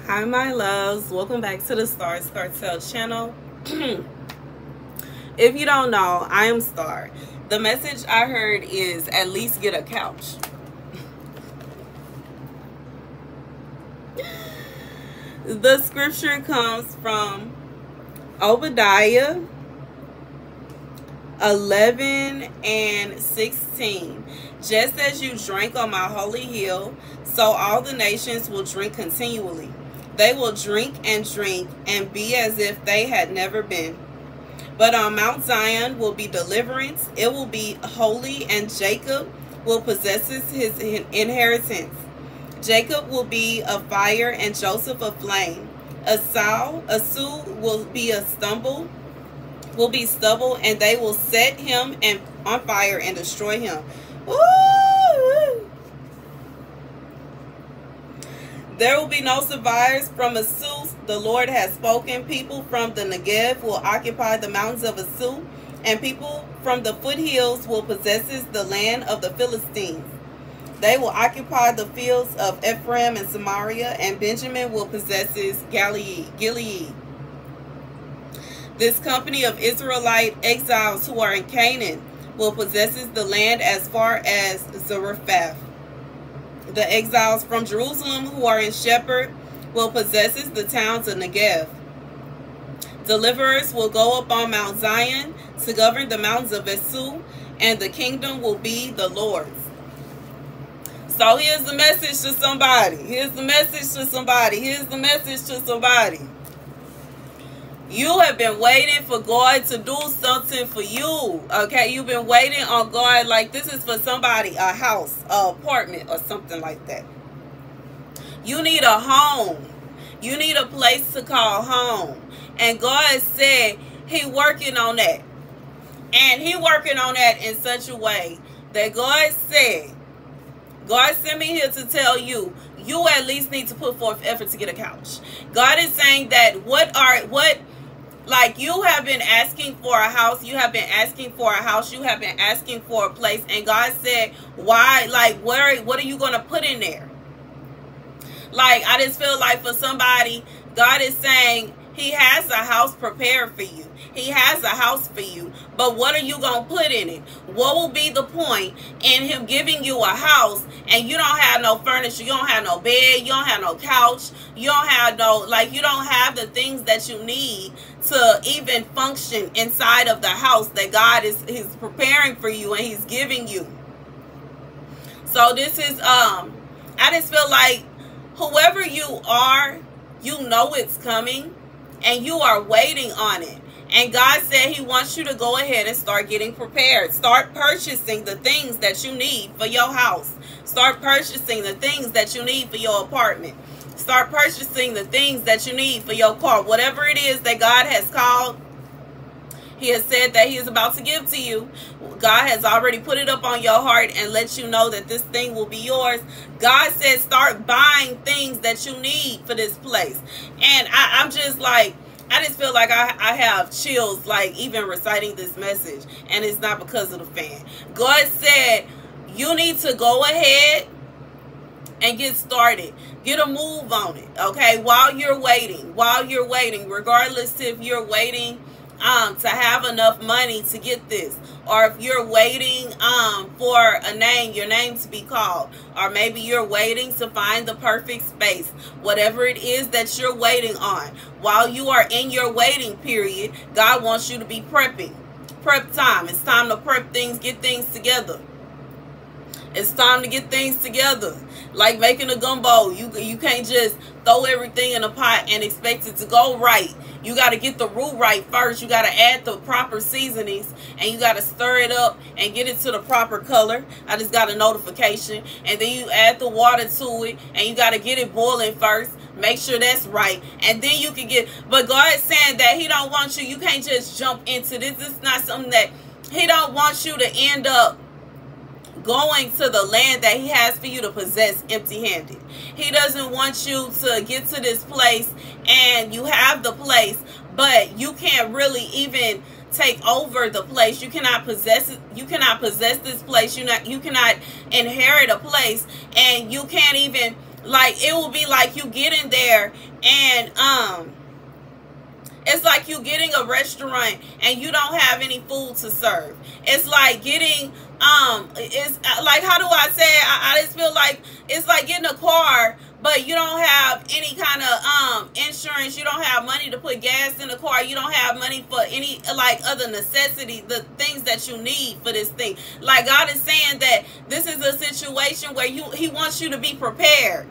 Hi my loves, welcome back to the Starscartel channel. If you don't know, I am Star. The message I heard is at least get a couch. The scripture comes from Obadiah 11:16. Just as you drank on my holy hill, so all the nations will drink continually. They will drink and be as if they had never been. But on Mount Zion will be deliverance. It will be holy, and Jacob will possess his inheritance. Jacob will be a fire, and Joseph a flame. Esau will be stubble, and they will set him on fire and destroy him. Woo! There will be no survivors from Esau. The Lord has spoken. People from the Negev will occupy the mountains of Esau, and people from the foothills will possess the land of the Philistines. They will occupy the fields of Ephraim and Samaria, and Benjamin will possess Gilead. This company of Israelite exiles who are in Canaan will possess the land as far as Zarephath. The exiles from Jerusalem who are in Shepherd will possess the towns of Negev. Deliverers will go up on Mount Zion to govern the mountains of Esau, and the kingdom will be the Lord's. So here's the message to somebody. Here's the message to somebody. Here's the message to somebody. You have been waiting for God to do something for you, okay? You've been waiting on God, like this is for somebody, a house, an apartment, or something like that. You need a home. You need a place to call home. And God said he working on that. And he working on that in such a way that God sent me here to tell you, you at least need to put forth effort to get a couch. God is saying that like you have been asking for a house, you have been asking for a house, you have been asking for a place, and God said, why, like, what are you going to put in there? Like, I just feel like for somebody, God is saying he has a house prepared for you. He has a house for you, but what are you going to put in it? What will be the point in him giving you a house and you don't have no furniture, you don't have no bed, you don't have no couch, you don't have no, like, you don't have the things that you need to even function inside of the house that God is preparing for you and he's giving you. So this is, I just feel like whoever you are, you know it's coming and you are waiting on it. And God said he wants you to go ahead and start getting prepared. Start purchasing the things that you need for your house. Start purchasing the things that you need for your apartment. Start purchasing the things that you need for your car. Whatever it is that God has called, he has said that he is about to give to you. God has already put it up on your heart and let you know that this thing will be yours. God said start buying things that you need for this place. And I'm just like, I just feel like I have chills, like even reciting this message, and it's not because of the fan. God said you need to go ahead and get started. Get a move on it, okay? While you're waiting, regardless if you're waiting to have enough money to get this, or if you're waiting for your name to be called, or maybe you're waiting to find the perfect space. Whatever it is that you're waiting on, while you are in your waiting period, God wants you to be prepping. Prep time. It's time to prep things, get things together. It's time to get things together. Like making a gumbo. You can't just throw everything in a pot and expect it to go right. You got to get the roux right first. You got to add the proper seasonings, and you got to stir it up and get it to the proper color. I just got a notification. And then you add the water to it, and you got to get it boiling first. Make sure that's right, and then you can get. But God is saying that he don't want you. You can't just jump into this. This is not something that he don't want you to end up going to the land that he has for you to possess empty-handed. He doesn't want you to get to this place and you have the place, but you can't really even take over the place. You cannot possess it. You cannot possess this place. You cannot inherit a place, and you can't even, like, it will be like you get in there And it's like you getting a restaurant and you don't have any food to serve. It's like getting it's like, how do I say it? I just feel like it's like getting a car, but you don't have any kind of insurance. You don't have money to put gas in the car. You don't have money for any like other necessity, the things that you need for this thing. Like, God is saying that this is a situation where He wants you to be prepared.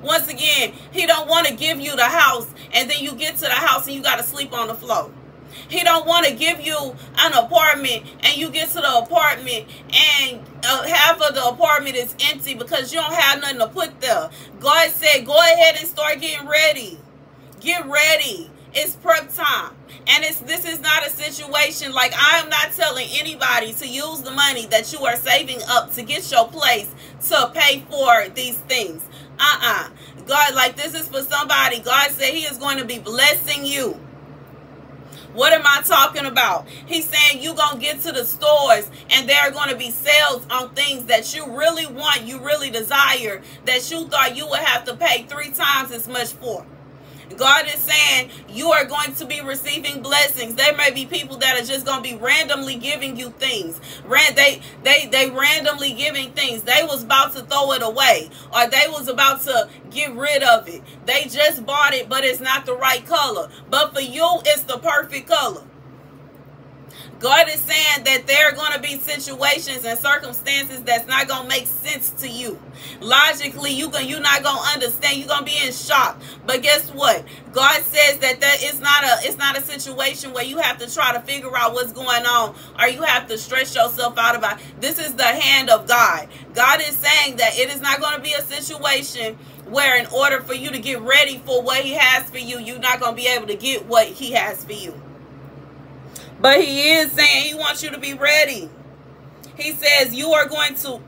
Once again, He don't want to give you the house and then you get to the house and you got to sleep on the floor. He don't want to give you an apartment and you get to the apartment and half of the apartment is empty because you don't have nothing to put there. God said, go ahead and start getting ready. Get ready. It's prep time. And this is not a situation like, I am not telling anybody to use the money that you are saving up to get your place to pay for these things. God, like, this is for somebody. God said He is going to be blessing you. What am I talking about? He's saying you're going to get to the stores and there are going to be sales on things that you really want, you really desire, that you thought you would have to pay 3 times as much for. God is saying you are going to be receiving blessings. There may be people that are just going to be randomly giving you things. They randomly giving things. They was about to throw it away, or they was about to get rid of it. They just bought it, but it's not the right color. But for you, it's the perfect color. God is saying that there are going to be situations and circumstances that's not going to make sense to you. Logically, you're not going to understand. You're going to be in shock. But guess what? God says that it's not a situation where you have to try to figure out what's going on or you have to stress yourself out about it. This is the hand of God. God is saying that it is not going to be a situation where in order for you to get ready for what He has for you, you're not going to be able to get what He has for you. But He is saying He wants you to be ready. He says you are going to,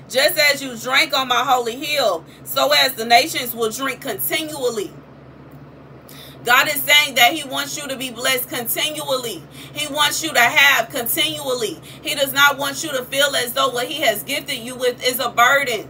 just as you drank on my holy hill, so as the nations will drink continually. God is saying that He wants you to be blessed continually. He wants you to have continually. He does not want you to feel as though what He has gifted you with is a burden.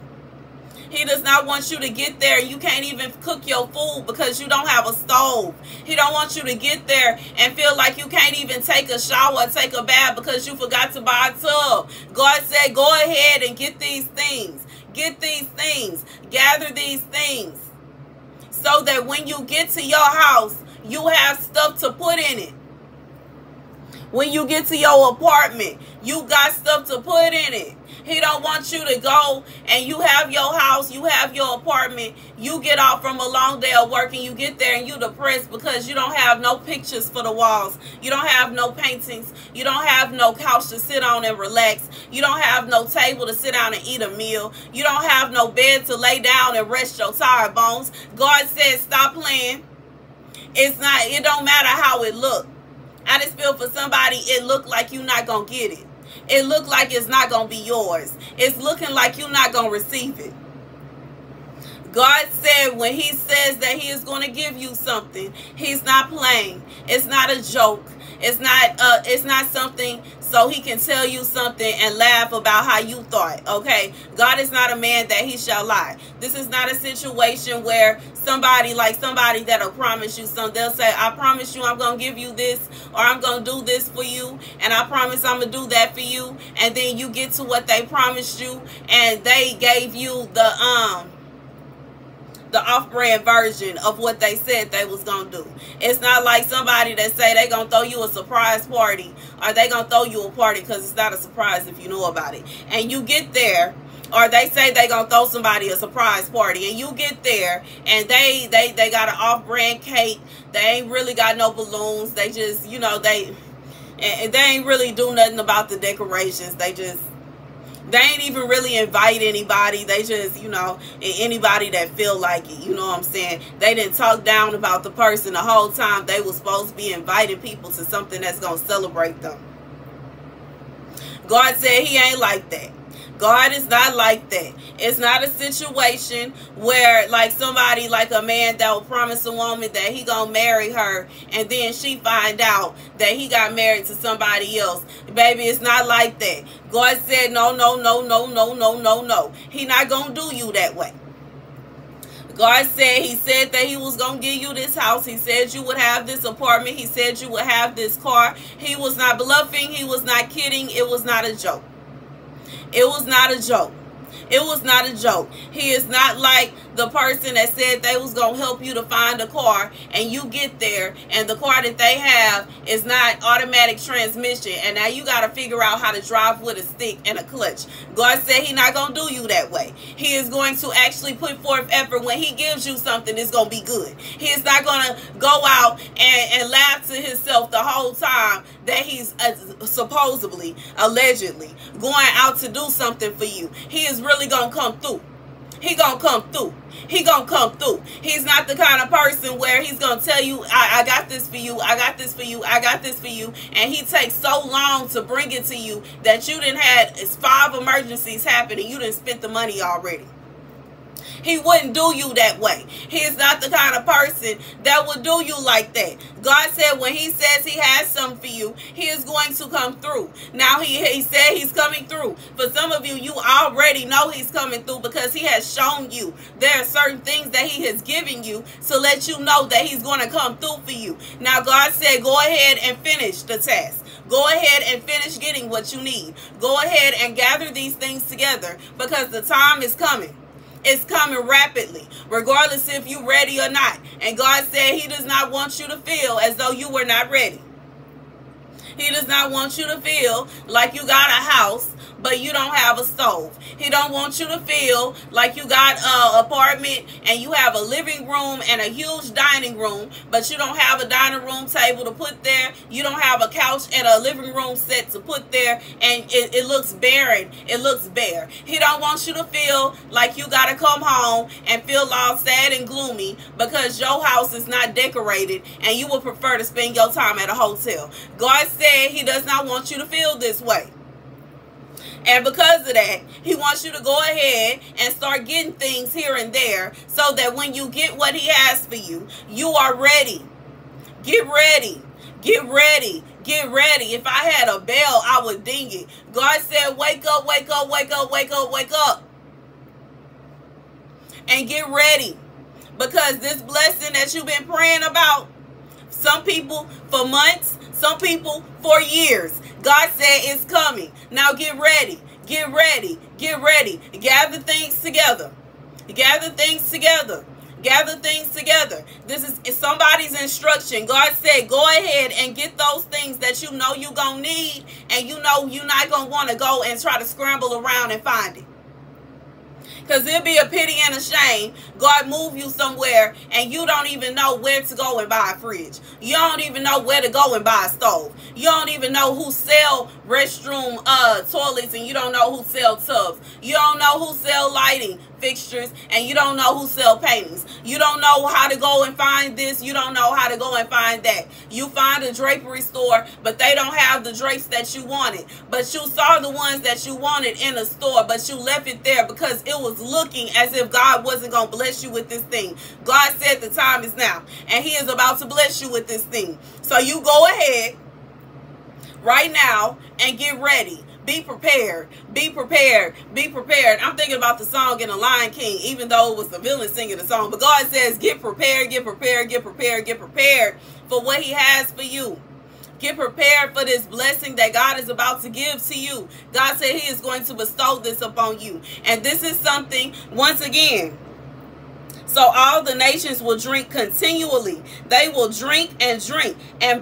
He does not want you to get there and you can't even cook your food because you don't have a stove. He don't want you to get there and feel like you can't even take a shower or take a bath because you forgot to buy a tub. God said, go ahead and get these things. Get these things. Gather these things. So that when you get to your house, you have stuff to put in it. When you get to your apartment, you got stuff to put in it. He don't want you to go and you have your house, you have your apartment, you get off from a long day of work and you get there and you depressed because you don't have no pictures for the walls. You don't have no paintings. You don't have no couch to sit on and relax. You don't have no table to sit down and eat a meal. You don't have no bed to lay down and rest your tired bones. God says, stop playing. It don't matter how it look. I just feel for somebody, it look like you're not going to get it. It look like it's not going to be yours. It's looking like you're not going to receive it. God said when He says that He is going to give you something, He's not playing. It's not a joke. It's not something so He can tell you something and laugh about how you thought, okay? God is not a man that He shall lie. This is not a situation where somebody that'll promise you something. They'll say, I promise you I'm going to give you this, or I'm going to do this for you, and I promise I'm going to do that for you. And then you get to what they promised you, and they gave you the off-brand version of what they said they was gonna do. It's not like somebody that say they gonna throw you a surprise party, or they gonna throw you a party, because it's not a surprise if you know about it. And you get there, or they say they gonna throw somebody a surprise party, and you get there and they got an off-brand cake. They ain't really got no balloons. They just, you know, they ain't really do nothing about the decorations. They ain't even really invite anybody. They just, you know, anybody that feel like it. You know what I'm saying? They didn't talk down about the person the whole time. They was supposed to be inviting people to something that's going to celebrate them. God said He ain't like that. God is not like that. It's not a situation where like somebody, like a man that will promise a woman that he gonna marry her and then she find out that he got married to somebody else. Baby, it's not like that. God said no, no, no, no, no, no, no, no. He not gonna do you that way. God said, he said that he was going to give you this house. He said you would have this apartment. He said you would have this car. He was not bluffing. He was not kidding. It was not a joke. It was not a joke. It was not a joke. He is not like the person that said they was going to help you to find a car, and you get there and the car that they have is not automatic transmission, and now you got to figure out how to drive with a stick and a clutch. God said he not going to do you that way. He is going to actually put forth effort. When he gives you something, it's going to be good. He is not going to go out and laugh to himself the whole time that he's supposedly, allegedly going out to do something for you. He is really gonna come through. He gonna come through. He gonna come through. He's not the kind of person where he's gonna tell you, I got this for you, I got this for you, I got this for you, and he takes so long to bring it to you that you didn't had 5 emergencies happen and you didn't spend the money already. He wouldn't do you that way. He is not the kind of person that would do you like that. God said when he says he has something for you, he is going to come through. Now he said he's coming through. For some of you, you already know he's coming through because he has shown you. There are certain things that he has given you to let you know that he's going to come through for you. Now God said go ahead and finish the task. Go ahead and finish getting what you need. Go ahead and gather these things together because the time is coming. It's coming rapidly, regardless if you're ready or not. And God said he does not want you to feel as though you were not ready. He does not want you to feel like you got a house, but you don't have a stove. He don't want you to feel like you got an apartment and you have a living room and a huge dining room, but you don't have a dining room table to put there. You don't have a couch and a living room set to put there, and it looks barren. It looks bare. He don't want you to feel like you got to come home and feel all sad and gloomy because your house is not decorated and you would prefer to spend your time at a hotel. God said he does not want you to feel this way. And because of that, he wants you to go ahead and start getting things here and there so that when you get what he has for you, you are ready. Get ready. Get ready. Get ready. If I had a bell, I would ding it. God said, wake up, wake up, wake up, wake up, wake up. And get ready. Because this blessing that you've been praying about, some people for months, some people for years, God said it's coming. Now get ready. Get ready. Get ready. Gather things together. Gather things together. Gather things together. This is somebody's instruction. God said, go ahead and get those things that you know you're going to need, and you know you're not going to want to go and try to scramble around and find it. Because it'll be a pity and a shame. God move you somewhere and you don't even know where to go and buy a fridge. You don't even know where to go and buy a stove. You don't even know who sell restroom toilets, and you don't know who sell tubs. You don't know who sell lighting fixtures, and you don't know who sell paintings. You don't know how to go and find this. You don't know how to go and find that. You find a drapery store, but they don't have the drapes that you wanted. But you saw the ones that you wanted in a store, but you left it there because it was looking as if God wasn't going to bless you with this thing. God said the time is now, and he is about to bless you with this thing. So you go ahead right now and get ready. Be prepared. Be prepared. Be prepared. I'm thinking about the song in The Lion King, even though it was the villain singing the song. But God says, get prepared, get prepared, get prepared, get prepared for what he has for you. Get prepared for this blessing that God is about to give to you. God said he is going to bestow this upon you. And this is something, once again, so all the nations will drink continually. They will drink and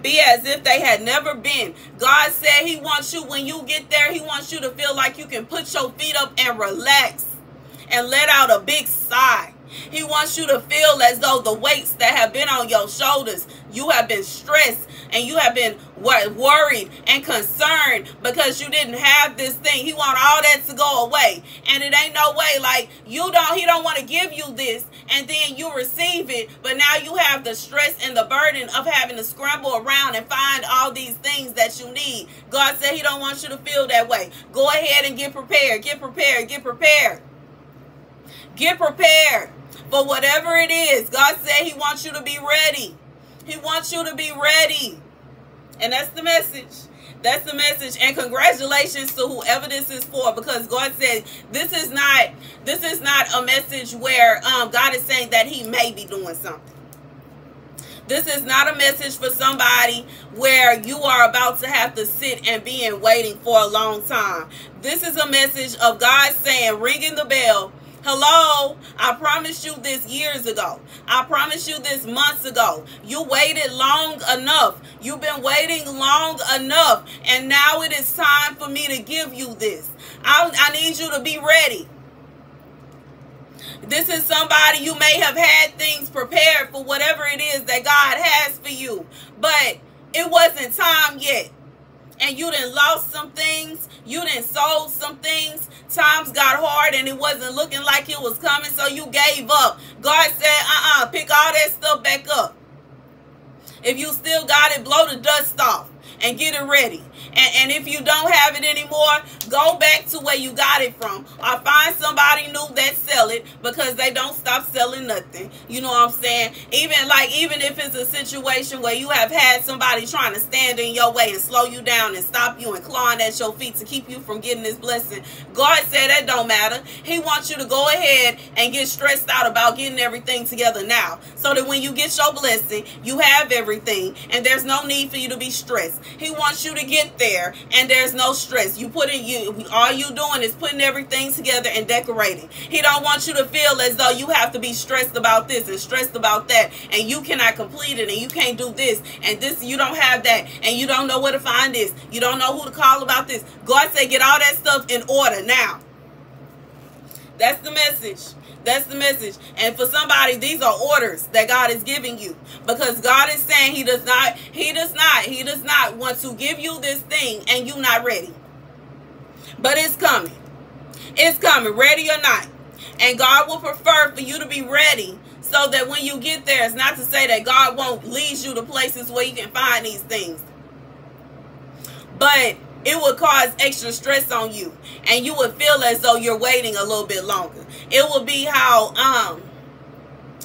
be as if they had never been. God said he wants you, when you get there, he wants you to feel like you can put your feet up and relax and let out a big sigh. He wants you to feel as though the weights that have been on your shoulders, you have been stressed and you have been worried and concerned because you didn't have this thing. He wants all that to go away. And it ain't no way like he don't want to give you this and then you receive it, but now you have the stress and the burden of having to scramble around and find all these things that you need. God said he don't want you to feel that way. Go ahead and get prepared. Get prepared. Get prepared. Get prepared for whatever it is. God said he wants you to be ready. He wants you to be ready. And that's the message. That's the message. And congratulations to whoever this is for, because God said this is not a message where God is saying that he may be doing something. This is not a message for somebody where you are about to have to sit and be in waiting for a long time. This is a message of God saying, ringing the bell. Hello, I promised you this years ago. I promised you this months ago. You waited long enough. You've been waiting long enough. And now it is time for me to give you this. I need you to be ready. This is somebody, you may have had things prepared for whatever it is that God has for you, but it wasn't time yet. And you done lost some things. You done sold some things. Times got hard and it wasn't looking like it was coming, so you gave up. God said, pick all that stuff back up. If you still got it, blow the dust off and get it ready. And if you don't have it anymore, go back to where you got it from. Or find somebody new that sell it, because they don't stop selling nothing. You know what I'm saying? Even if it's a situation where you have had somebody trying to stand in your way and slow you down and stop you and clawing at your feet to keep you from getting this blessing, God said that don't matter. He wants you to go ahead and get stressed out about getting everything together now, so that when you get your blessing, you have everything and there's no need for you to be stressed. He wants you to get there and there's no stress. All you doing is putting everything together and decorating. He don't want you to feel as though you have to be stressed about this and stressed about that, and you cannot complete it, and you can't do this and this, you don't have that, and you don't know where to find this, you don't know who to call about this. God said get all that stuff in order now. That's the message. That's the message. And for somebody, these are orders that God is giving you, because God is saying he does not want to give you this thing and you not ready. But it's coming. It's coming, ready or not. And God will prefer for you to be ready, so that when you get there, it's not to say that God won't lead you to places where you can find these things, but it would cause extra stress on you, and you would feel as though you're waiting a little bit longer. It would be how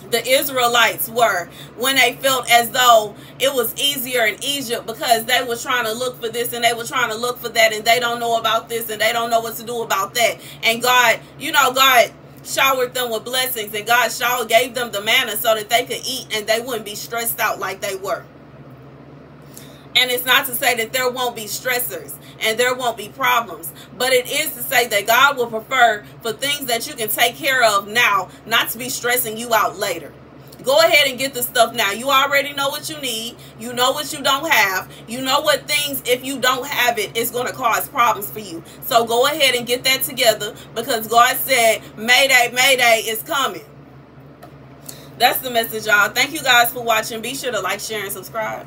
the Israelites were when they felt as though it was easier in Egypt, because they were trying to look for this and they were trying to look for that, and they don't know about this and they don't know what to do about that. And God, God showered them with blessings, and God gave them the manna so that they could eat and they wouldn't be stressed out like they were. And it's not to say that there won't be stressors and there won't be problems, but it is to say that God will prefer for things that you can take care of now, not to be stressing you out later. Go ahead and get the stuff now. You already know what you need. You know what you don't have. You know what things, if you don't have it, it's going to cause problems for you. So go ahead and get that together, because God said, Mayday, Mayday is coming. That's the message, y'all. Thank you guys for watching. Be sure to like, share, and subscribe.